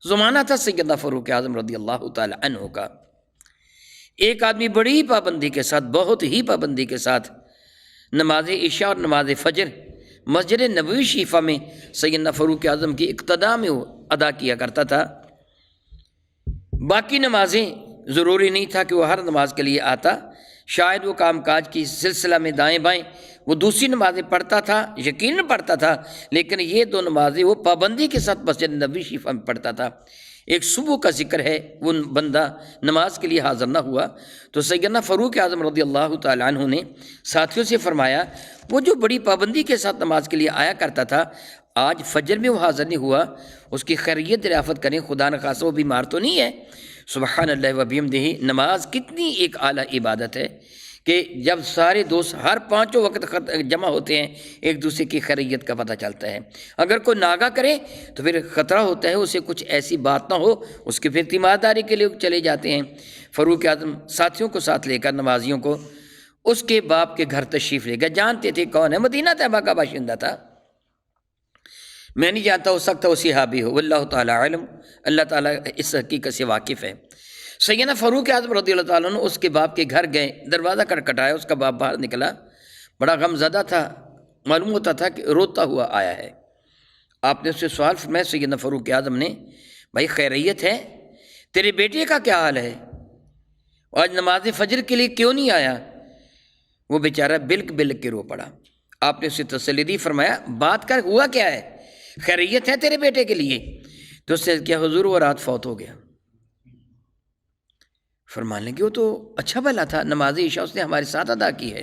زمانہ تھا سیدنا فاروق اعظم رضی اللہ تعالی عنہ کا، ایک آدمی بڑی پابندی کے ساتھ، بہت ہی پابندی کے ساتھ نماز عشاء اور نماز فجر مسجد نبوی شریفہ میں سیدنا فاروق اعظم کی اقتداء میں وہ ادا کیا کرتا تھا۔ باقی نمازیں ضروری نہیں تھا کہ وہ ہر نماز کے لیے آتا، شاید وہ کام کاج کی سلسلہ میں دائیں بائیں وہ دوسری نمازیں پڑھتا تھا، یقیناً پڑھتا تھا، لیکن یہ دو نمازیں وہ پابندی کے ساتھ مسجد نبوی شریفہ میں پڑھتا تھا۔ ایک صبح کا ذکر ہے، وہ بندہ نماز کے لیے حاضر نہ ہوا تو سیدنا فاروق اعظم رضی اللہ تعالیٰ عنہ نے ساتھیوں سے فرمایا، وہ جو بڑی پابندی کے ساتھ نماز کے لیے آیا کرتا تھا، آج فجر میں وہ حاضر نہیں ہوا، اس کی خیریت دریافت کریں، خدا نخواستہ وہ بیمار تو نہیں ہے۔ سبحان اللہ و بحمدہ، نماز کتنی ایک اعلیٰ عبادت ہے کہ جب سارے دوست ہر پانچوں وقت جمع ہوتے ہیں ایک دوسرے کی خیریت کا پتہ چلتا ہے۔ اگر کوئی ناگا کرے تو پھر خطرہ ہوتا ہے اسے کچھ ایسی بات نہ ہو، اس کی پھر تیمارداری کے لیے چلے جاتے ہیں۔ فاروق اعظم ساتھیوں کو ساتھ لے کر نمازیوں کو اس کے باپ کے گھر تشریف لے گئے، جانتے تھے کون ہے، مدینہ طیبہ کا باشندہ تھا۔ میں نہیں جانتا ہو سکتا وہ صحابی ہو، واللہ تعالیٰ علم، اللہ تعالیٰ اس حقیقت سے واقف ہے۔ سیدنا فاروق اعظم رضی اللہ تعالیٰ عنہ اس کے باپ کے گھر گئے، دروازہ کھٹکھٹایا، اس کا باپ باہر نکلا، بڑا غم زدہ تھا، معلوم ہوتا تھا کہ روتا ہوا آیا ہے۔ آپ نے اس سے سوال فرمایا، سیدنا فاروق اعظم نے، بھائی خیریت ہے؟ تیرے بیٹے کا کیا حال ہے؟ آج نماز فجر کے لیے کیوں نہیں آیا؟ وہ بیچارہ بلک بلک کے رو پڑا۔ آپ نے اسے تسلی دی، فرمایا بات کر، ہوا کیا ہے؟ خیریت ہے تیرے بیٹے کے لیے؟ تو اس سے کیا حضور وہ رات فوت ہو گیا۔ فرمان لیں کہ وہ تو اچھا بھلا تھا، نماز عشاء اس نے ہمارے ساتھ ادا کی ہے۔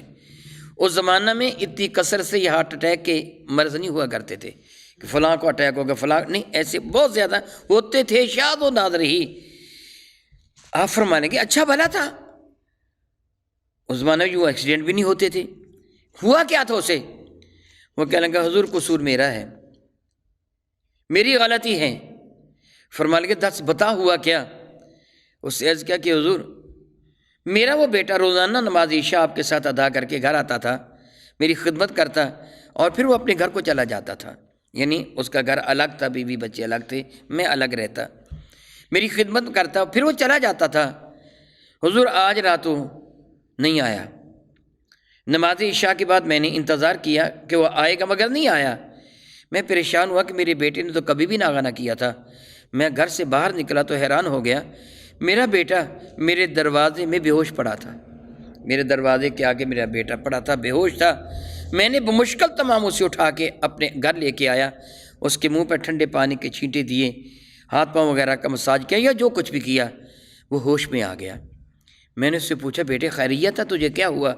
اس زمانہ میں اتنی کثرت سے یہ ہارٹ اٹیک کے مرض نہیں ہوا کرتے تھے کہ فلاں کو اٹیک ہوگا، فلاں نہیں، ایسے بہت زیادہ ہوتے تھے، شاید و نادر ہی۔ آپ فرمانے کہ اچھا بھلا تھا، اس زمانے میں جو ایکسیڈنٹ بھی نہیں ہوتے تھے۔ ہوا کیا تھا اسے؟ وہ کہنے لگا حضور قصور میرا ہے، میری غلطی ہے۔ فرمانے کہ دس بتا ہوا کیا؟ اس سے عرض کیا کہ حضور میرا وہ بیٹا روزانہ نماز عشاء آپ کے ساتھ ادا کر کے گھر آتا تھا، میری خدمت کرتا اور پھر وہ اپنے گھر کو چلا جاتا تھا، یعنی اس کا گھر الگ تھا، بیوی بچے الگ تھے، میں الگ رہتا، میری خدمت کرتا پھر وہ چلا جاتا تھا۔ حضور آج رات وہ نہیں آیا، نماز عشاء کے بعد میں نے انتظار کیا کہ وہ آئے گا مگر نہیں آیا۔ میں پریشان ہوا کہ میرے بیٹے نے تو کبھی بھی ناغہ نہ کیا تھا۔ میں گھر سے باہر نکلا تو حیران ہو گیا، میرا بیٹا میرے دروازے میں بے ہوش پڑا تھا، میرے دروازے کے آگے میرا بیٹا پڑا تھا، بے ہوش تھا۔ میں نے بمشکل تمام اسے اٹھا کے اپنے گھر لے کے آیا، اس کے منہ پہ ٹھنڈے پانی کے چھینٹے دیے، ہاتھ پاؤں وغیرہ کا مساج کیا، یا جو کچھ بھی کیا، وہ ہوش میں آ گیا۔ میں نے اس سے پوچھا بیٹے خیریت تھا، تجھے کیا ہوا؟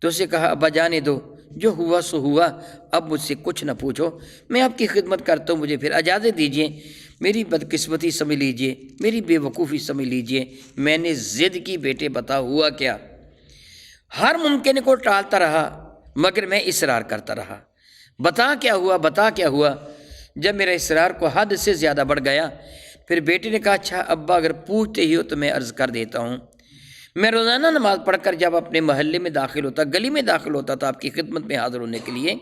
تو اسے کہا ابا جانے دو، جو ہوا سو ہوا، اب مجھ سے کچھ نہ پوچھو، میں آپ کی خدمت کرتا ہوں، مجھے پھر اجازت دیجیے، میری بدقسمتی سمجھ لیجیے، میری بے وقوفی سمجھ لیجیے، میں نے ضد کی بیٹے بتا ہوا کیا؟ ہر ممکن کو ٹالتا رہا مگر میں اصرار کرتا رہا، بتا کیا ہوا، بتا کیا ہوا۔ جب میرا اصرار کو حد سے زیادہ بڑھ گیا، پھر بیٹے نے کہا اچھا ابا اگر پوچھتے ہی ہو تو میں عرض کر دیتا ہوں، میں روزانہ نماز پڑھ کر جب اپنے محلے میں داخل ہوتا، گلی میں داخل ہوتا تھا آپ کی خدمت میں حاضر ہونے کے لیے،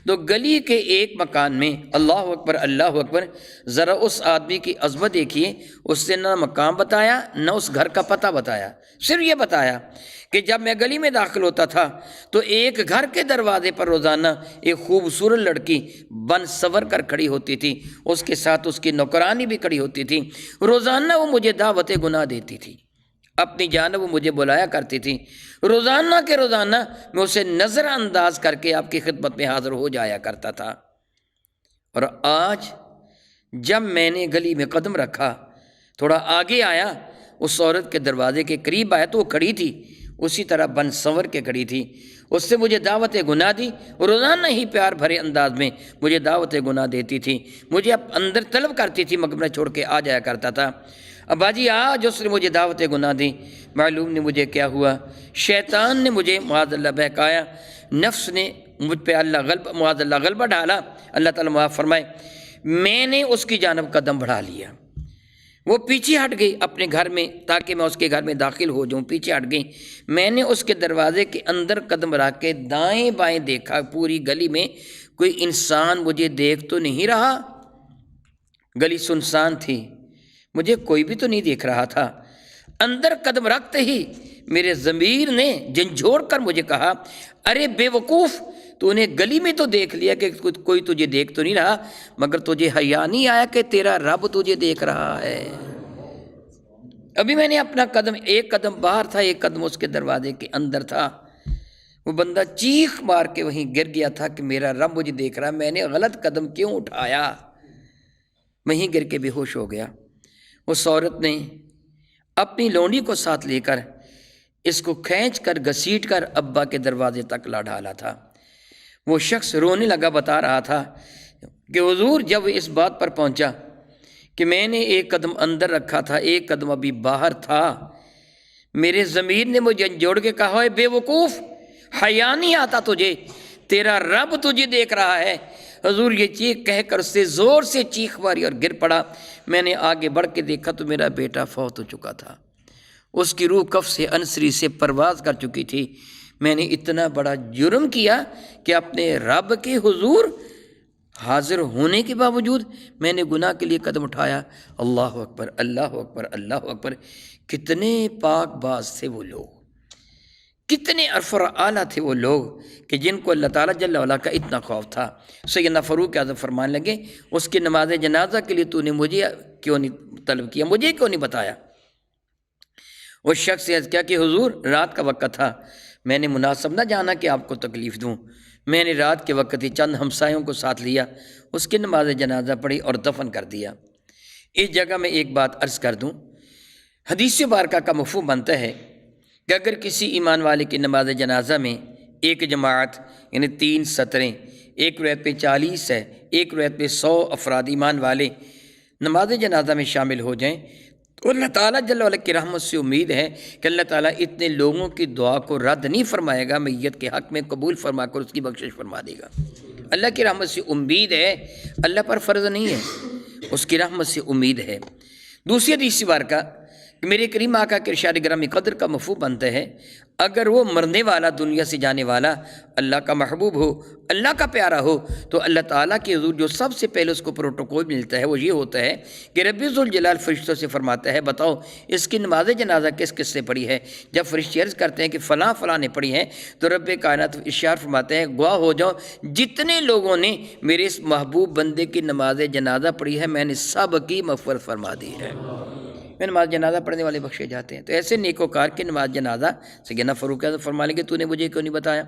تو گلی کے ایک مکان میں اللہ اکبر اللہ اکبر، ذرا اس آدمی کی عظمت دیکھیے، اس نے نہ مقام بتایا نہ اس گھر کا پتہ بتایا، صرف یہ بتایا کہ جب میں گلی میں داخل ہوتا تھا تو ایک گھر کے دروازے پر روزانہ ایک خوبصورت لڑکی بن سور کر کھڑی ہوتی تھی، اس کے ساتھ اس کی نوکرانی بھی کھڑی ہوتی تھی، روزانہ وہ مجھے دعوت گناہ دیتی تھی، اپنی جانب وہ مجھے بلایا کرتی تھی، روزانہ کے روزانہ میں اسے نظر انداز کر کے آپ کی خدمت میں حاضر ہو جایا کرتا تھا۔ اور آج جب میں نے گلی میں قدم رکھا، تھوڑا آگے آیا، اس عورت کے دروازے کے قریب آیا تو وہ کھڑی تھی، اسی طرح بن سنور کے کھڑی تھی، اس سے مجھے دعوت گناہ دی، روزانہ ہی پیار بھرے انداز میں مجھے دعوت گناہ دیتی تھی، مجھے اب اندر طلب کرتی تھی مگر میں چھوڑ کے آ جایا کرتا تھا۔ ابا جی آج اس نے مجھے دعوت گناہ دی، معلوم نہیں مجھے کیا ہوا، شیطان نے مجھے معاذ اللہ بہکایا، نفس نے مجھ پہ معاذ اللہ غلبہ ڈالا، اللہ تعالیٰ معاف فرمائے، میں نے اس کی جانب قدم بڑھا لیا، وہ پیچھے ہٹ گئی اپنے گھر میں تاکہ میں اس کے گھر میں داخل ہو جاؤں، پیچھے ہٹ گئی، میں نے اس کے دروازے کے اندر قدم رکھ کے دائیں بائیں دیکھا، پوری گلی میں کوئی انسان مجھے دیکھ تو نہیں رہا، گلی سنسان تھی، مجھے کوئی بھی تو نہیں دیکھ رہا تھا۔ اندر قدم رکھتے ہی میرے ضمیر نے جھنجھوڑ کر مجھے کہا، ارے بے وقوف، تو نے گلی میں تو دیکھ لیا کہ کوئی تجھے دیکھ تو نہیں رہا، مگر تجھے حیا نہیں آیا کہ تیرا رب تجھے دیکھ رہا ہے؟ ابھی میں نے اپنا قدم، ایک قدم باہر تھا، ایک قدم اس کے دروازے کے اندر تھا۔ وہ بندہ چیخ مار کے وہیں گر گیا تھا کہ میرا رب مجھے دیکھ رہا، میں نے غلط قدم کیوں اٹھایا؟ وہیں گر کے بے ہوش ہو گیا۔ اس عورت نے اپنی لونڈی کو ساتھ لے کر اس کو کھینچ کر گھسیٹ کر ابا کے دروازے تک لا ڈالا تھا۔ وہ شخص رونے لگا، بتا رہا تھا کہ حضور جب اس بات پر پہنچا کہ میں نے ایک قدم اندر رکھا تھا، ایک قدم ابھی باہر تھا، میرے ضمیر نے مجھے جوڑ کے کہا، اے بے وقوف، حیا نہیں آتا تجھے، تیرا رب تجھے دیکھ رہا ہے۔ حضور یہ چیخ کہہ کر اس سے زور سے چیخ ماری اور گر پڑا۔ میں نے آگے بڑھ کے دیکھا تو میرا بیٹا فوت ہو چکا تھا، اس کی روح کف سے انصری سے پرواز کر چکی تھی۔ میں نے اتنا بڑا جرم کیا کہ اپنے رب کے حضور حاضر ہونے کے باوجود میں نے گناہ کے لیے قدم اٹھایا۔ اللہ اکبر، اللہ اکبر، اللہ اکبر۔ کتنے پاک باز تھے وہ لوگ، کتنے عرف اور اعلیٰ تھے وہ لوگ کہ جن کو اللہ تعالیٰ جل وعلا کا اتنا خوف تھا۔ سیدنا فاروق اعظم فرمانے لگے، اس کی نماز جنازہ کے لیے تو نے مجھے کیوں نہیں طلب کیا، مجھے کیوں نہیں بتایا؟ اس شخص سے عرض کیا کہ حضور رات کا وقت تھا، میں نے مناسب نہ جانا کہ آپ کو تکلیف دوں، میں نے رات کے وقت ہی چند ہمسایوں کو ساتھ لیا، اس کی نماز جنازہ پڑھی اور دفن کر دیا۔ اس جگہ میں ایک بات عرض کر دوں، حدیث مبارکہ کا مفہوم بنتا ہے کہ اگر کسی ایمان والے کی نماز جنازہ میں ایک جماعت یعنی 3 سطریں، ایک روایت پہ 40 ہے، ایک روایت پہ 100 افراد ایمان والے نماز جنازہ میں شامل ہو جائیں تو اللہ تعالیٰ جل وعلا کی رحمت سے امید ہے کہ اللہ تعالیٰ اتنے لوگوں کی دعا کو رد نہیں فرمائے گا، میت کے حق میں قبول فرما کر اس کی بخشش فرما دے گا۔ اللہ کی رحمت سے امید ہے، اللہ پر فرض نہیں ہے، اس کی رحمت سے امید ہے۔ دوسری حدیث مبارکہ کہ میرے کریم آقا کے ارشاد گرامی قدر کا مفہوم بنتا ہے، اگر وہ مرنے والا، دنیا سے جانے والا اللہ کا محبوب ہو، اللہ کا پیارا ہو، تو اللہ تعالیٰ کے حضور جو سب سے پہلے اس کو پروٹوکول ملتا ہے وہ یہ ہوتا ہے کہ رب ذوالجلال فرشتوں سے فرماتا ہے، بتاؤ اس کی نماز جنازہ کس کس نے پڑھی ہے؟ جب فرشتے عرض کرتے ہیں کہ فلاں فلاں نے پڑھی ہے تو رب کائنات ارشاد فرماتے ہیں، گواہ ہو جاؤ جتنے لوگوں نے میرے اس محبوب بندے کی نماز جنازہ پڑھی ہے میں نے سب کی مغفرت فرما دی ہے، میں نماز جنازہ پڑھنے والے بخشے جاتے ہیں۔ تو ایسے نیکوکار کی نماز جنازہ سیدنا فاروق اعظم فرما لیں کہ تو نے مجھے کیوں نہیں بتایا؟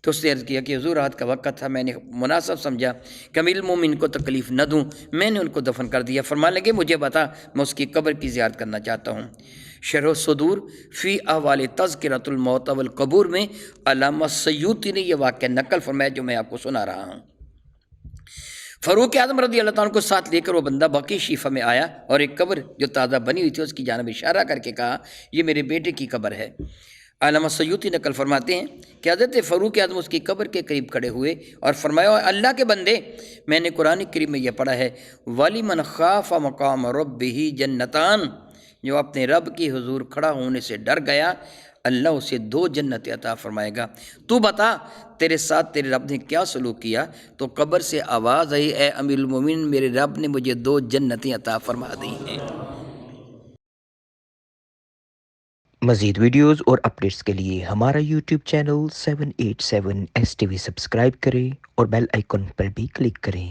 تو اس نے عرض کیا کہ حضور رات کا وقت تھا، میں نے مناسب سمجھا کہ امیر المومنین کو تکلیف نہ دوں، میں نے ان کو دفن کر دیا۔ فرمانے لگے مجھے بتا، میں اس کی قبر کی زیارت کرنا چاہتا ہوں۔ شرح الصدور فی احوال تذکرۃ الموت والقبور میں علامہ سیوطی نے یہ واقعہ نقل فرمایا جو میں آپ کو سنا رہا ہوں۔ فاروق اعظم رضی اللہ تعالیٰ عنہ کو ساتھ لے کر وہ بندہ بقیع شیفہ میں آیا اور ایک قبر جو تازہ بنی ہوئی تھی اس کی جانب اشارہ کر کے کہا، یہ میرے بیٹے کی قبر ہے۔ علامہ سیوطی نقل فرماتے ہیں کہ حضرت فاروق اعظم اس کی قبر کے قریب کھڑے ہوئے اور فرمایا، اللہ کے بندے، میں نے قرآن کریم میں یہ پڑھا ہے، وَلِمَنْ خَافَ مَقَامَ رَبِّهِ جَنَّتَانِ، جو اپنے رب کی حضور کھڑا ہونے سے ڈر گیا اللہ اسے 2 جنتیں عطا فرمائے گا۔ تو بتا تیرے ساتھ تیرے رب نے کیا سلوک کیا؟ تو قبر سے آواز آئی، اے امیر المومنین، میرے رب نے مجھے 2 جنتیں عطا فرما دی ہیں۔ مزید ویڈیوز اور اپڈیٹس کے لیے ہمارا یوٹیوب چینل 787 STV سبسکرائب کریں اور بیل آئیکن پر بھی کلک کریں۔